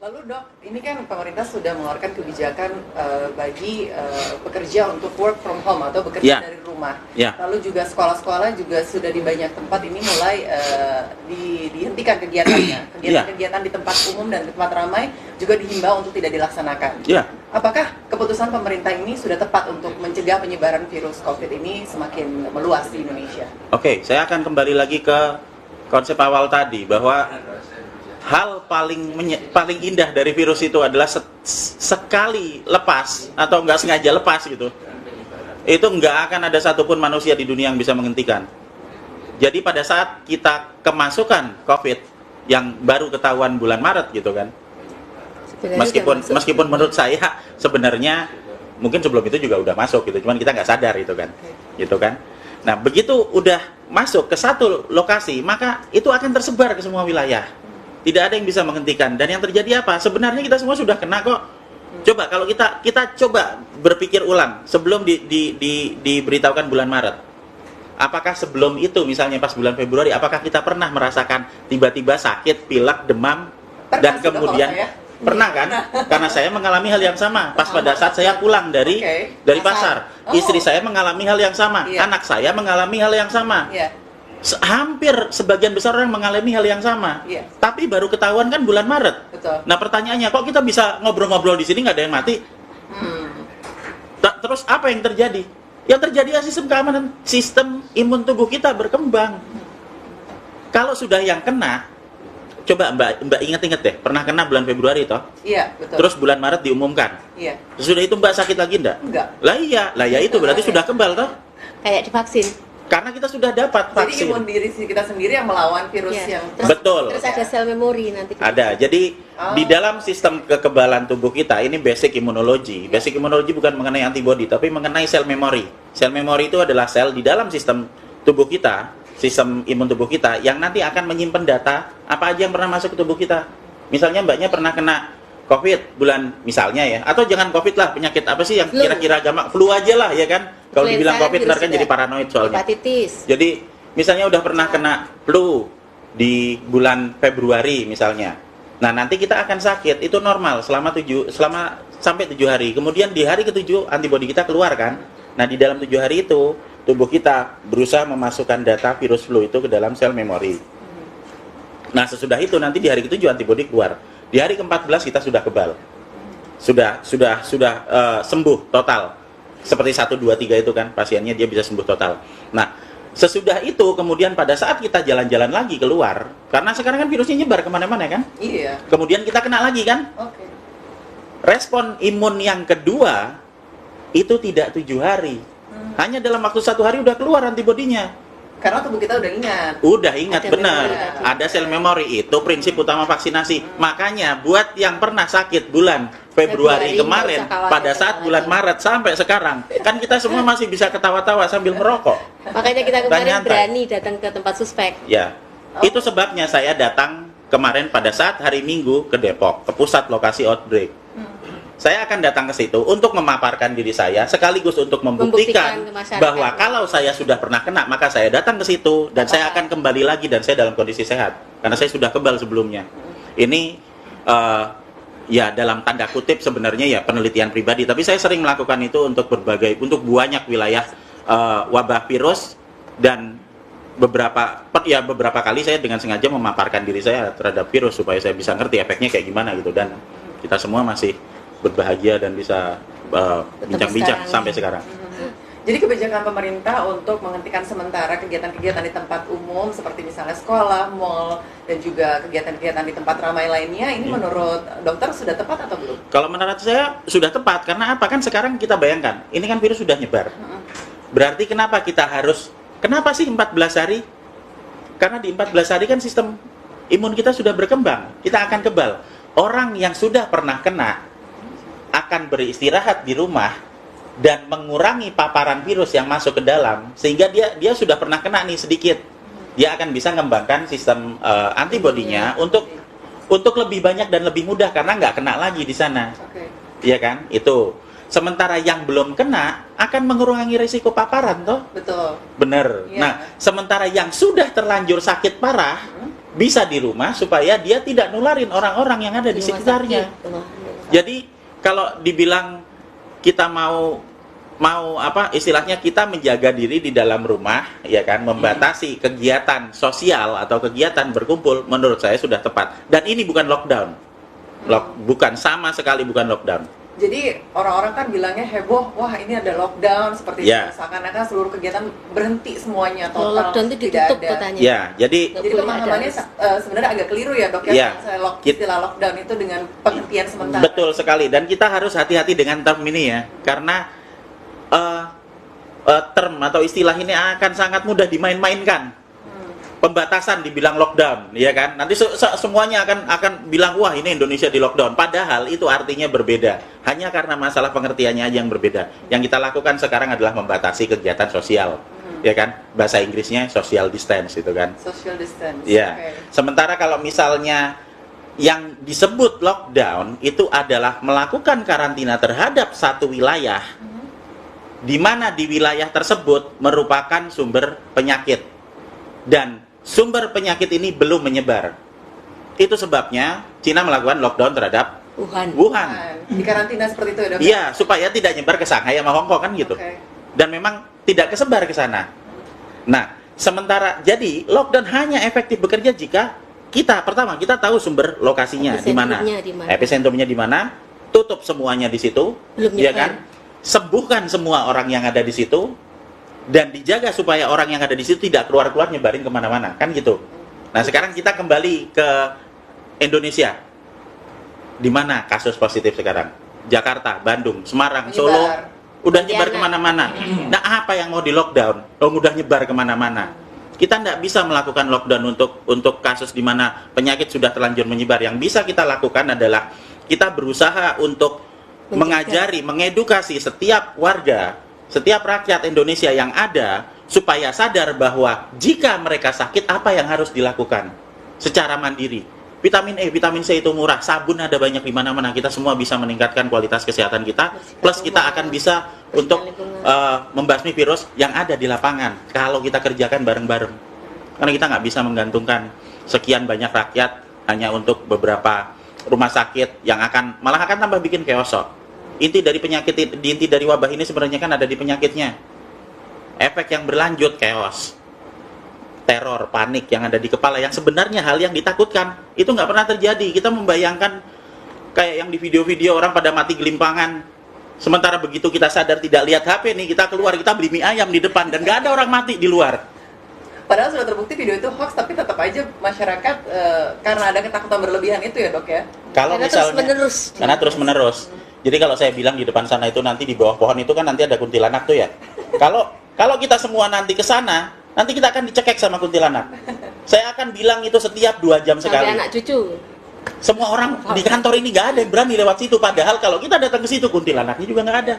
Lalu dok, ini kan pemerintah sudah mengeluarkan kebijakan bagi pekerja untuk work from home atau bekerja dari rumah. Lalu juga sekolah-sekolah juga sudah di banyak tempat ini mulai dihentikan kegiatannya. Kegiatan-kegiatan di tempat umum dan di tempat ramai juga dihimbau untuk tidak dilaksanakan. Apakah keputusan pemerintah ini sudah tepat untuk mencegah penyebaran virus COVID ini semakin meluas di Indonesia? Oke, saya akan kembali lagi ke konsep awal tadi bahwa hal paling indah dari virus itu adalah sekali lepas atau nggak sengaja lepas gitu, itu nggak akan ada satupun manusia di dunia yang bisa menghentikan. Jadi pada saat kita kemasukan COVID yang baru ketahuan bulan Maret gitu kan, meskipun menurut saya sebenarnya mungkin sebelum itu juga udah masuk gitu, cuman kita nggak sadar gitu kan. Nah begitu udah masuk ke satu lokasi, maka itu akan tersebar ke semua wilayah. Tidak ada yang bisa menghentikan. Dan yang terjadi apa? Sebenarnya kita semua sudah kena kok. Coba kalau kita coba berpikir ulang sebelum diberitahukan bulan Maret. Apakah sebelum itu misalnya pas bulan Februari, apakah kita pernah merasakan tiba-tiba sakit, pilek, demam dan kemudian pernah kan? Karena saya mengalami hal yang sama pas pada saat saya pulang dari pasar. Istri saya mengalami hal yang sama, anak saya mengalami hal yang sama. Hampir sebagian besar orang mengalami hal yang sama, tapi baru ketahuan kan bulan Maret. Nah pertanyaannya, kok kita bisa ngobrol-ngobrol di sini nggak ada yang mati? Terus apa yang terjadi? Yang terjadi adalah sistem keamanan, sistem imun tubuh kita berkembang. Kalau sudah yang kena, coba Mbak ingat-ingat deh, pernah kena bulan Februari toh? Iya, betul. Terus bulan Maret diumumkan. Iya. Sudah itu Mbak sakit lagi enggak? Enggak. Lah iya itu berarti sudah kebal toh? Kayak divaksin. Karena kita sudah dapat vaksin. Jadi imun diri kita sendiri yang melawan virus yang... Betul. Terus ada sel memori nanti. Ada. Jadi di dalam sistem kekebalan tubuh kita ini basic immunology. Basic immunology bukan mengenai antibody, tapi mengenai sel memori. Sel memori itu adalah sel di dalam sistem tubuh kita, sistem imun tubuh kita yang nanti akan menyimpan data apa aja yang pernah masuk ke tubuh kita. Misalnya mbaknya pernah kena COVID bulan misalnya ya, atau jangan COVID lah, penyakit apa sih yang kira-kira gampang, flu aja lah ya kan. Kalau dibilang COVID ntar kan jadi paranoid soalnya. Hepatitis. Jadi misalnya udah pernah kena flu di bulan Februari misalnya. Nah, nanti kita akan sakit, itu normal selama sampai 7 hari. Kemudian di hari ke-7 antibodi kita keluar kan. Nah, di dalam 7 hari itu tubuh kita berusaha memasukkan data virus flu itu ke dalam sel memori. Nah, sesudah itu nanti di hari ke-7 antibodi keluar. Di hari ke-14 kita sudah kebal. Sudah sembuh total. Seperti 1, 2, 3 itu kan, pasiennya dia bisa sembuh total. Nah, sesudah itu kemudian pada saat kita jalan-jalan lagi keluar, karena sekarang kan virusnya nyebar kemana-mana kan? Iya. Kemudian kita kena lagi kan? Oke. Respon imun yang kedua itu tidak 7 hari. Hanya dalam waktu 1 hari udah keluar antibodinya. Karena tubuh kita udah ingat. Udah ingat, benar. Ada sel memori, itu prinsip utama vaksinasi. Makanya buat yang pernah sakit bulan Februari kemarin, pada saat bulan Maret sampai sekarang, kan kita semua masih bisa ketawa-tawa sambil merokok. Makanya kita kemarin berani datang ke tempat suspek. Ya, itu sebabnya saya datang kemarin pada saat hari Minggu ke Depok, ke pusat lokasi outbreak. Saya akan datang ke situ untuk memaparkan diri saya, sekaligus untuk membuktikan bahwa kalau saya sudah pernah kena, maka saya datang ke situ dan saya akan kembali lagi dan saya dalam kondisi sehat karena saya sudah kebal sebelumnya. Ini ya dalam tanda kutip sebenarnya ya penelitian pribadi, tapi saya sering melakukan itu untuk banyak wilayah wabah virus, dan beberapa kali saya dengan sengaja memaparkan diri saya terhadap virus supaya saya bisa ngerti efeknya kayak gimana gitu, dan kita semua masih berbahagia dan bisa bincang-bincang sampai sekarang. Jadi kebijakan pemerintah untuk menghentikan sementara kegiatan-kegiatan di tempat umum seperti misalnya sekolah, mal, dan juga kegiatan-kegiatan di tempat ramai lainnya, ini menurut dokter sudah tepat atau belum? Kalau menurut saya sudah tepat, karena apa? Kan sekarang kita bayangkan, ini kan virus sudah nyebar. Berarti kenapa sih 14 hari? Karena di 14 hari kan sistem imun kita sudah berkembang, kita akan kebal. Orang yang sudah pernah kena akan beristirahat di rumah dan mengurangi paparan virus yang masuk ke dalam, sehingga dia sudah pernah kena nih sedikit, dia akan bisa mengembangkan sistem antibodinya untuk lebih banyak dan lebih mudah karena nggak kena lagi di sana. Iya kan? Itu. Sementara yang belum kena akan mengurangi risiko paparan toh? Betul. Bener. Nah, sementara yang sudah terlanjur sakit parah bisa di rumah supaya dia tidak nularin orang-orang yang ada di sekitarnya. Jadi kalau dibilang kita mau istilahnya kita menjaga diri di dalam rumah, ya kan, membatasi kegiatan sosial atau kegiatan berkumpul, menurut saya sudah tepat. Dan ini bukan lockdown. Bukan, sama sekali bukan lockdown. Jadi orang-orang kan bilangnya heboh, wah ini ada lockdown seperti itu, seakan-akan seluruh kegiatan berhenti semuanya total. Lockdown itu ditutup katanya. Ya, jadi pemahamannya sebenarnya agak keliru ya dok ya. Istilah lockdown itu dengan penghentian sementara. Betul sekali, dan kita harus hati-hati dengan term ini ya, karena term atau istilah ini akan sangat mudah dimain-mainkan. Pembatasan dibilang lockdown, ya kan? Nanti semuanya akan bilang wah ini Indonesia di lockdown. Padahal itu artinya berbeda. Hanya karena masalah pengertiannya aja yang berbeda. Yang kita lakukan sekarang adalah membatasi kegiatan sosial, ya kan? Bahasa Inggrisnya social distance, itu kan? Social distance. Ya. Sementara kalau misalnya yang disebut lockdown itu adalah melakukan karantina terhadap satu wilayah, di mana di wilayah tersebut merupakan sumber penyakit dan sumber penyakit ini belum menyebar. Itu sebabnya Cina melakukan lockdown terhadap Wuhan. Di karantina seperti itu ya dok? Iya, supaya tidak nyebar ke Shanghai sama Hong Kong kan gitu. Dan memang tidak kesebar ke sana. Nah, sementara jadi lockdown hanya efektif bekerja jika kita tahu sumber lokasinya di mana. Episentrumnya di mana? Tutup semuanya di situ, ya kan? Sembuhkan semua orang yang ada di situ. Dan dijaga supaya orang yang ada di situ tidak keluar-keluar nyebarin kemana-mana, kan gitu. Nah sekarang kita kembali ke Indonesia. Di mana kasus positif sekarang? Jakarta, Bandung, Semarang, Solo, udah nyebar kemana-mana. Nah apa yang mau di lockdown? Udah nyebar kemana-mana. Kita tidak bisa melakukan lockdown untuk kasus di mana penyakit sudah terlanjur menyebar. Yang bisa kita lakukan adalah kita berusaha untuk mengajari, mengedukasi setiap warga, setiap rakyat Indonesia yang ada supaya sadar bahwa jika mereka sakit apa yang harus dilakukan secara mandiri. Vitamin E, vitamin C itu murah, sabun ada banyak di mana-mana. Kita semua bisa meningkatkan kualitas kesehatan kita, plus kita akan bisa untuk membasmi virus yang ada di lapangan kalau kita kerjakan bareng-bareng. Karena kita nggak bisa menggantungkan sekian banyak rakyat hanya untuk beberapa rumah sakit yang malah akan tambah bikin keosok. Inti dari wabah ini sebenarnya kan ada di penyakitnya. Efek yang berlanjut, chaos, teror, panik yang ada di kepala, yang sebenarnya hal yang ditakutkan itu nggak pernah terjadi. Kita membayangkan kayak yang di video-video orang pada mati gelimpangan. Sementara begitu kita sadar tidak lihat HP nih, kita keluar, kita beli mie ayam di depan dan nggak ada orang mati di luar. Padahal sudah terbukti video itu hoax, tapi tetap aja masyarakat karena ada ketakutan berlebihan itu ya dok ya. Kalau misalnya karena terus menerus. Jadi kalau saya bilang di depan sana itu nanti di bawah pohon itu kan nanti ada kuntilanak tuh ya. Kalau kita semua nanti ke sana, nanti kita akan dicekek sama kuntilanak. Saya akan bilang itu setiap 2 jam sekali. Sampai anak cucu. Semua orang di kantor ini nggak ada yang berani lewat situ. Padahal kalau kita datang ke situ kuntilanaknya juga nggak ada.